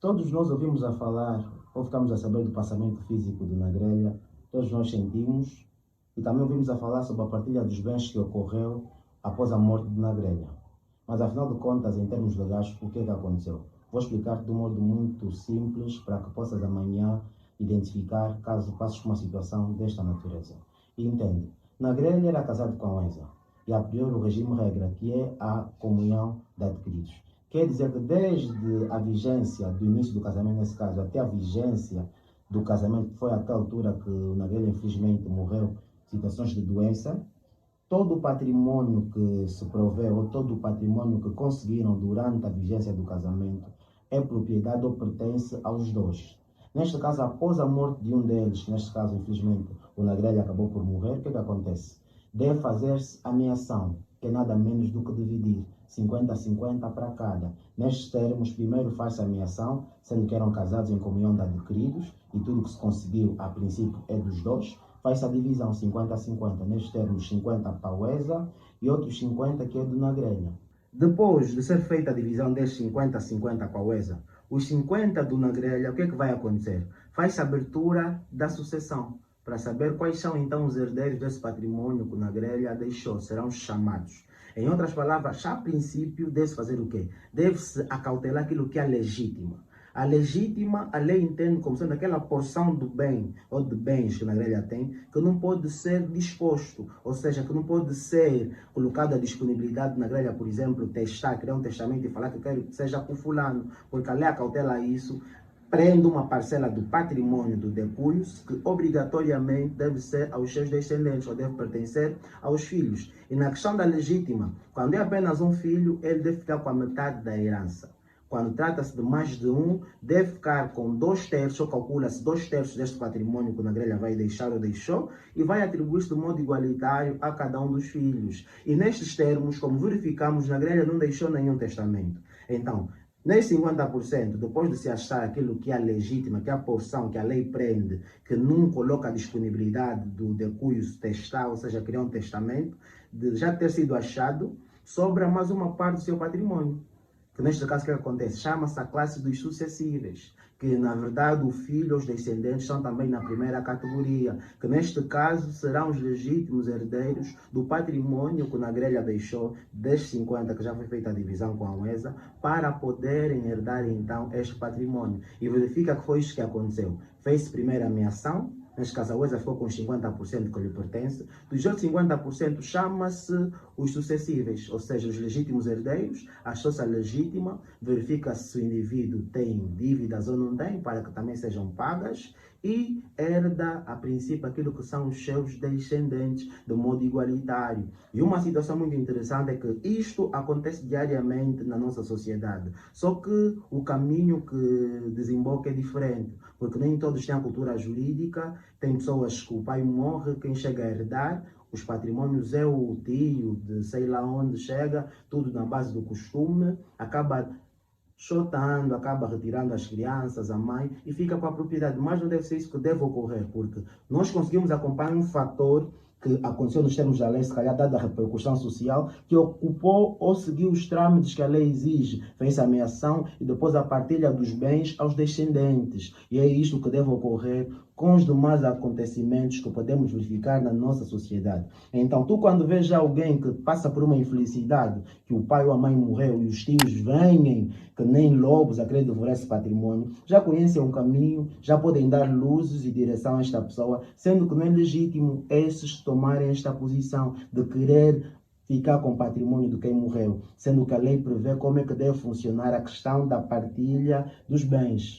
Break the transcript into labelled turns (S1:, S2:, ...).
S1: Todos nós ouvimos a falar, ou ficamos a saber do passamento físico de Nagrelha, todos nós sentimos e também ouvimos a falar sobre a partilha dos bens que ocorreu após a morte de Nagrelha. Mas afinal de contas, em termos legais, o que é que aconteceu? Vou explicar de um modo muito simples para que possas amanhã identificar caso passes por uma situação desta natureza. E entende, Nagrelha era casado com a Enza e a priori o regime regra, que é a comunhão de adquiridos. Quer dizer que desde a vigência do início do casamento, nesse caso, até a vigência do casamento, que foi até a altura que o Nagrelha infelizmente morreu, situações de doença, todo o patrimônio que se proveu, ou todo o patrimônio que conseguiram durante a vigência do casamento, é propriedade ou pertence aos dois. Neste caso, após a morte de um deles, neste caso, infelizmente, o Nagrelha acabou por morrer, o que acontece? Deve fazer-se ameação, que é nada menos do que dividir 50-50 para cada. Nestes termos, primeiro faz-se a ameação, sendo que eram casados em comunhão de adquiridos, e tudo que se conseguiu, a princípio, é dos dois. Faz-se a divisão 50-50, nestes termos 50 para o Enza e outros 50 que é do Nagrelha. Depois de ser feita a divisão destes 50-50 para o Enza, os 50 do Nagrelha, o que é que vai acontecer? Faz-se a abertura da sucessão, para saber quais são então os herdeiros desse patrimônio que o Nagrelha deixou, serão chamados. Em outras palavras, a princípio, deve-se fazer o quê? Deve-se acautelar aquilo que é legítimo. A legítima, a lei entende como sendo aquela porção do bem ou de bens que a Nagrelha tem, que não pode ser disposto, ou seja, que não pode ser colocado à disponibilidade da Nagrelha, por exemplo, testar, criar um testamento e falar que quero que seja por fulano, porque a lei acautela isso, prende uma parcela do patrimônio do decúios que obrigatoriamente deve ser aos seus descendentes ou deve pertencer aos filhos. E na questão da legítima, quando é apenas um filho, ele deve ficar com a metade da herança. Quando trata-se de mais de um, deve ficar com 2/3, ou calcula-se 2/3 deste patrimônio que o Nagrelha vai deixar ou deixou, e vai atribuir-se de modo igualitário a cada um dos filhos. E nestes termos, como verificamos, Nagrelha não deixou nenhum testamento. Então, nesse 50%, depois de se achar aquilo que é legítima, que é a porção que a lei prende, que não coloca a disponibilidade do decúios testar, ou seja, criar um testamento, de já ter sido achado, sobra mais uma parte do seu patrimônio. Que neste caso o que acontece? Chama-se a classe dos sucessíveis, que na verdade o filho, os descendentes são também na primeira categoria, que neste caso serão os legítimos herdeiros do patrimônio que o Nagrelha deixou, destes 50 que já foi feita a divisão com a Enza, para poderem herdar então este patrimônio. E verifica que foi isso que aconteceu. Fez-se primeiro a ameação. Neste caso, a Enza ficou com os 50% que lhe pertence. Dos outros 50% chama-se os sucessíveis, ou seja, os legítimos herdeiros. Achou-se a legítima, verifica se o indivíduo tem dívidas ou não tem, para que também sejam pagas, e herda, a princípio, aquilo que são os seus descendentes, de modo igualitário. E uma situação muito interessante é que isto acontece diariamente na nossa sociedade, só que o caminho que desemboca é diferente, porque nem todos têm a cultura jurídica. Tem pessoas que o pai morre, quem chega a herdar os patrimônios é o tio, de sei lá onde chega, tudo na base do costume, acaba chotando, acaba retirando as crianças, a mãe, e fica com a propriedade. Mas não deve ser isso que deve ocorrer, porque nós conseguimos acompanhar um fator que aconteceu nos termos da lei, se calhar dada a repercussão social, que ocupou ou seguiu os trâmites que a lei exige. Fez a ameação e depois a partilha dos bens aos descendentes. E é isto que deve ocorrer com os demais acontecimentos que podemos verificar na nossa sociedade. Então, tu quando vês alguém que passa por uma infelicidade, que o pai ou a mãe morreu e os tios vêm, que nem lobos a querer devorar esse patrimônio, já conhecem um caminho, já podem dar luzes e direção a esta pessoa, sendo que não é legítimo esses tomarem esta posição de querer ficar com o patrimônio de quem morreu, sendo que a lei prevê como é que deve funcionar a questão da partilha dos bens.